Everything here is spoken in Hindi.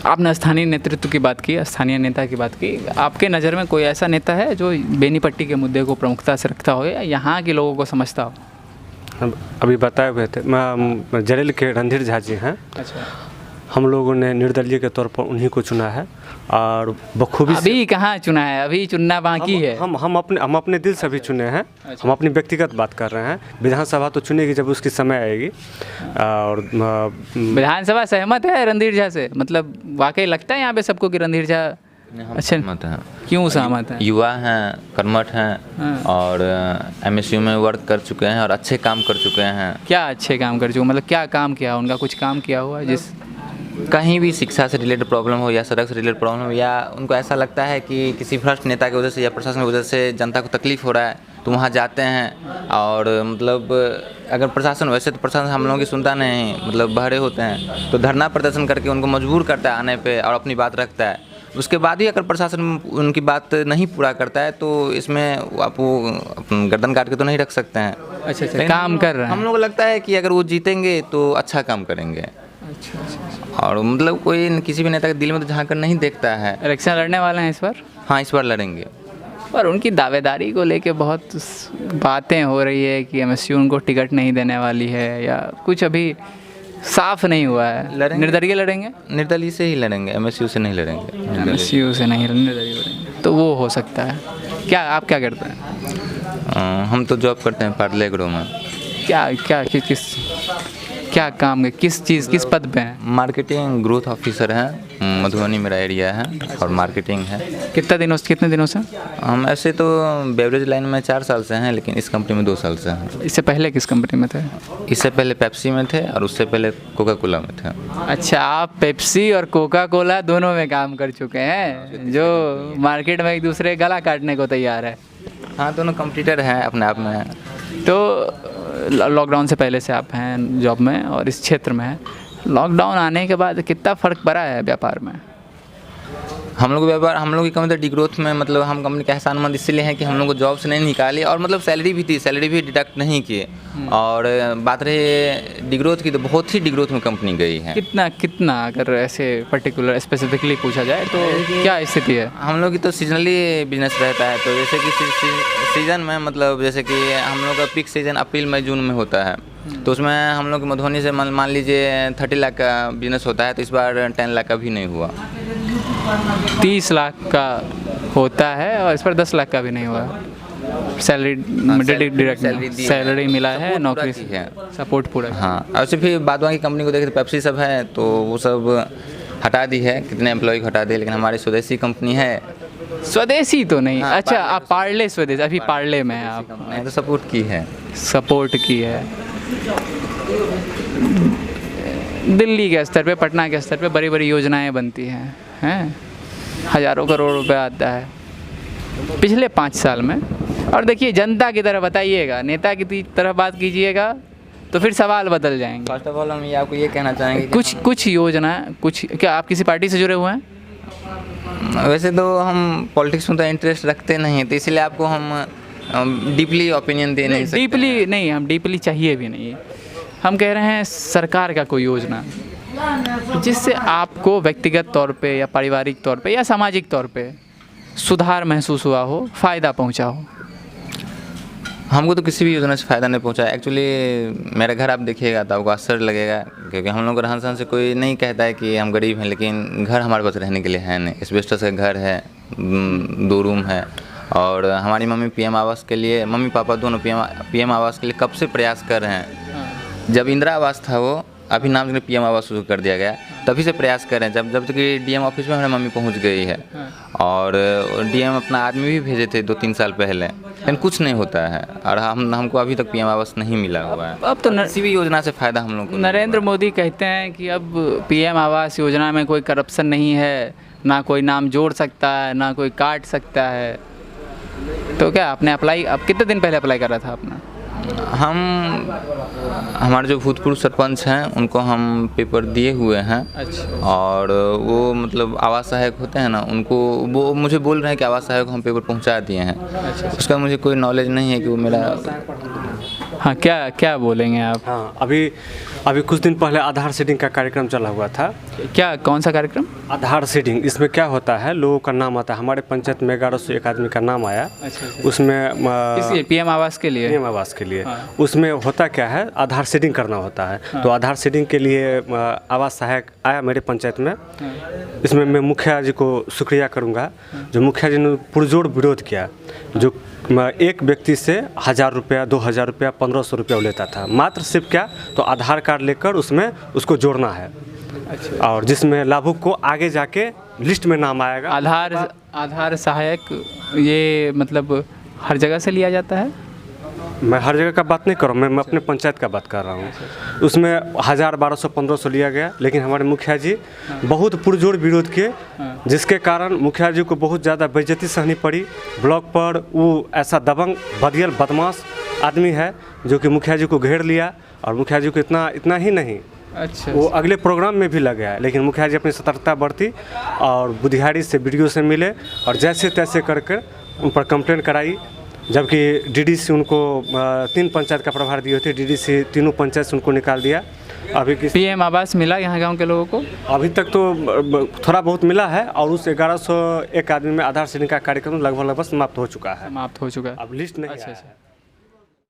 आपने स्थानीय नेतृत्व की बात की, स्थानीय नेता की बात की। आपके नज़र में कोई ऐसा नेता है जो बेनीपट्टी के मुद्दे को प्रमुखता से रखता हो या यहाँ के लोगों को समझता हो? हम अभी बताए हुए थे, जरेल के रणधीर झा जी हैं। अच्छा, हम लोगों ने निर्दलीय के तौर पर उन्हीं को चुना है और बखूबी अभी कहाँ चुना है? अभी चुनना बाकी है। हम अपने दिल से भी चुने हैं। हम अपनी व्यक्तिगत बात कर रहे हैं। विधानसभा तो चुनेगी जब उसकी समय आएगी। और विधानसभा सहमत है रणधीर झा से? मतलब वाकई लगता है यहाँ पे सबको कि रणधीर झा अच्छा सहमत हैं। क्यों सहमत है? युवा हैं, कर्मठ हैं और एमएसयू में वर्क कर चुके हैं और अच्छे काम कर चुके हैं। क्या अच्छे काम कर चुके? मतलब क्या काम किया उनका? कुछ काम किया हुआ है जिस कहीं भी शिक्षा से रिलेटेड प्रॉब्लम हो या सड़क से रिलेटेड प्रॉब्लम हो या उनको ऐसा लगता है कि किसी भ्रष्ट नेता की वजह से या प्रशासन की वजह से जनता को तकलीफ हो रहा है तो वहाँ जाते हैं। और मतलब अगर प्रशासन, वैसे तो प्रशासन हम लोगों की सुनता नहीं, मतलब बहरे होते हैं, तो धरना प्रदर्शन करके उनको मजबूर करता है आने पे और अपनी बात रखता है। उसके बाद भी अगर प्रशासन उनकी बात नहीं पूरा करता है तो इसमें आप वो गर्दन काट के तो नहीं रख सकते हैं। अच्छा, काम कर रहे हैं। हम लोग को लगता है कि अगर वो जीतेंगे तो अच्छा काम करेंगे। अच्छा, और मतलब कोई किसी भी नेता के दिल में तो झांक कर नहीं देखता है। इलेक्शन लड़ने वाले हैं इस बार? हाँ, इस बार लड़ेंगे। पर उनकी दावेदारी को लेके बहुत बातें हो रही है कि एमएसयू उनको टिकट नहीं देने वाली है या कुछ अभी साफ नहीं हुआ है। लड़ेंगे। निर्दलीय लड़ेंगे? निर्दलीय से ही लड़ेंगे, एमएसयू से नहीं लड़ेंगे। एमएसयू से नहीं, निर्दलीय लड़ेंगे तो वो हो सकता है। क्या आप क्या करते हैं? हम तो जॉब करते हैं पार्ले एग्रो में। क्या क्या क्या काम है? किस चीज़, किस पद पे हैं? मार्केटिंग ग्रोथ ऑफिसर हैं। मधुबनी मेरा एरिया है और मार्केटिंग है। कितने दिनों से? हम ऐसे तो बेवरेज लाइन में 4 साल से हैं, लेकिन इस कंपनी में 2 साल से हैं। इससे पहले किस कंपनी में थे? इससे पहले पेप्सी में थे और उससे पहले कोका कोला में थे। अच्छा, आप पेप्सी और कोका कोला दोनों में काम कर चुके हैं, जो मार्केट में एक दूसरे गला काटने को तैयार है। हाँ, दोनों कॉम्पिटिटर हैं अपने आप में। तो लॉकडाउन से पहले से आप हैं जॉब में और इस क्षेत्र में हैं। लॉकडाउन आने के बाद कितना फ़र्क पड़ा है व्यापार में? हम लोग की कंपनी डिग्रोथ में, मतलब हम कंपनी के एहसानमंद इसलिए हैं कि हम लोग को जॉब से नहीं निकाली और मतलब सैलरी भी थी, सैलरी भी डिडक्ट नहीं किए। और बात रही डिग्रोथ की, तो बहुत ही डिग्रोथ में कंपनी गई है। कितना अगर ऐसे पर्टिकुलर स्पेसिफिकली पूछा जाए तो क्या स्थिति है? हम लोग की तो सीजनली बिजनेस रहता है, तो जैसे कि सीज़न में, मतलब जैसे कि हम लोग का पीक सीज़न अप्रैल मई जून में होता है, तो उसमें हम लोग मधुबनी से मान लीजिए 30 लाख का बिजनेस होता है, तो इस बार 10 लाख का भी नहीं हुआ। 30 लाख का होता है और इस पर 10 लाख का भी नहीं हुआ। सैलरी डायरेक्ट सैलरी मिला है, नौकरी है, सपोर्ट पूरा। हाँ, और फिर बाद बाकी कंपनी को देखें तो पेप्सी सब है तो वो सब हटा दी है, कितने एम्प्लॉय को हटा दिए, लेकिन हमारी स्वदेशी कंपनी है। स्वदेशी तो नहीं। हाँ, अच्छा, आप पार्ले स्वदेशी, अभी पार्ले में हैं आप? तो सपोर्ट की है। सपोर्ट की है। दिल्ली के स्तर पे, पटना के स्तर पे बड़ी बड़ी योजनाएं बनती हैं, हज़ारों करोड़ रुपए आता है पिछले 5 साल में। और देखिए, जनता की तरह बताइएगा, नेता की तरह बात कीजिएगा तो फिर सवाल बदल जाएंगे। फर्स्ट ऑफ ऑल हम ये आपको ये कहना चाहेंगे कुछ योजना, कुछ क्या आप किसी पार्टी से जुड़े हुए हैं? वैसे तो हम पॉलिटिक्स में तो इंटरेस्ट रखते नहीं, तो इसलिए आपको हम डीपली ओपिनियन दे नहीं सकते। डीपली नहीं, हम डीपली चाहिए भी नहीं। हम कह रहे हैं सरकार का कोई योजना जिससे आपको व्यक्तिगत तौर पे या पारिवारिक तौर पे या सामाजिक तौर पे सुधार महसूस हुआ हो, फ़ायदा पहुंचा हो। हमको तो किसी भी योजना से फ़ायदा नहीं पहुंचा। एक्चुअली मेरा घर आप देखिएगा तो आपको आश्चर्य लगेगा, क्योंकि हम लोग को रहन सहन से कोई नहीं कहता है कि हम गरीब हैं, लेकिन घर हमारे पास रहने के लिए है नहीं। एस्बेस्टस का घर है, 2 रूम है और हमारी मम्मी पीएम आवास के लिए, मम्मी पापा दोनों पीएम आवास के लिए कब से प्रयास कर रहे हैं। जब इंदिरा आवास था वो, अभी नाम से पीएम आवास शुरू कर दिया गया, तभी से प्रयास कर रहे हैं। जब तक कि डीएम ऑफिस में हमारी मम्मी पहुंच गई है और डीएम अपना आदमी भी भेजे थे 2-3 साल पहले, लेकिन कुछ नहीं होता है और हमको अभी तक पीएम आवास नहीं मिला हुआ है। अब तो किसी भी योजना से फ़ायदा हम लोग को। नरेंद्र मोदी कहते हैं कि अब पीएम आवास योजना में कोई करप्शन नहीं है, ना कोई नाम जोड़ सकता है, ना कोई काट सकता है। तो क्या आपने अप्लाई, अब कितने दिन पहले अप्लाई करा था अपना? हमारे जो भूतपूर्व सरपंच हैं उनको हम पेपर दिए हुए हैं। अच्छा। और वो मतलब आवास सहायक होते हैं ना, उनको वो मुझे बोल रहे हैं कि आवास सहायक हम पेपर पहुंचा दिए हैं। अच्छा। उसका मुझे कोई नॉलेज नहीं है कि वो मेरा। हाँ, क्या बोलेंगे आप? हाँ, अभी अभी कुछ दिन पहले आधार सीडिंग का कार्यक्रम चला हुआ था। क्या, कौन सा कार्यक्रम? आधार सीडिंग, इसमें क्या होता है, लोगों का नाम आता है। हमारे पंचायत में 1101 आदमी का नाम आया। अच्छा। उसमें इसलिए पीएम आवास के लिए? पीएम आवास के लिए। हाँ। उसमें होता क्या है, आधार सीडिंग करना होता है। तो आधार सीडिंग के लिए आवास सहायक आया मेरे पंचायत में। इसमें मैं मुखिया जी को शुक्रिया करूँगा, जो मुखिया जी ने पुरजोर विरोध किया। जो एक व्यक्ति से 1000 रुपया, 2000 रुपया, 1500 रुपया लेता था, मात्र सिर्फ क्या, तो आधार कार्ड लेकर उसमें उसको जोड़ना है। अच्छा। और जिसमें लाभुक को आगे जाके लिस्ट में नाम आएगा। आधार सहायक ये मतलब हर जगह से लिया जाता है? मैं हर जगह का बात नहीं कर रहा हूँ, मैं अपने पंचायत का बात कर रहा हूँ। उसमें 1000, 1200, 1500 लिया गया, लेकिन हमारे मुखिया जी बहुत पुरजोर विरोध किए, जिसके कारण मुखिया जी को बहुत ज़्यादा बेइज्जती सहनी पड़ी। ब्लॉक पर वो ऐसा दबंग, बदियल, बदमाश आदमी है जो कि मुखिया जी को घेर लिया। और मुखिया जी को इतना ही नहीं, अच्छा, वो अगले प्रोग्राम में भी लग गया। लेकिन मुखिया जी अपनी सतर्कता बरती और बुधियारी से वीडियो से मिले और जैसे तैसे करके उन पर कंप्लेंट कराई। जबकि डीडीसी उनको 3 पंचायत का प्रभार दिए थे, डीडीसी तीनों पंचायत से उनको निकाल दिया। अभी पीएम आवास मिला यहाँ गांव के लोगों को? अभी तक तो थोड़ा बहुत मिला है। और उस 1101 आदमी में आधार सीडिंग का कार्यक्रम लगभग समाप्त हो चुका है। समाप्त हो चुका है। अब लिस्ट नहीं अच्छा आया अच्छा। है।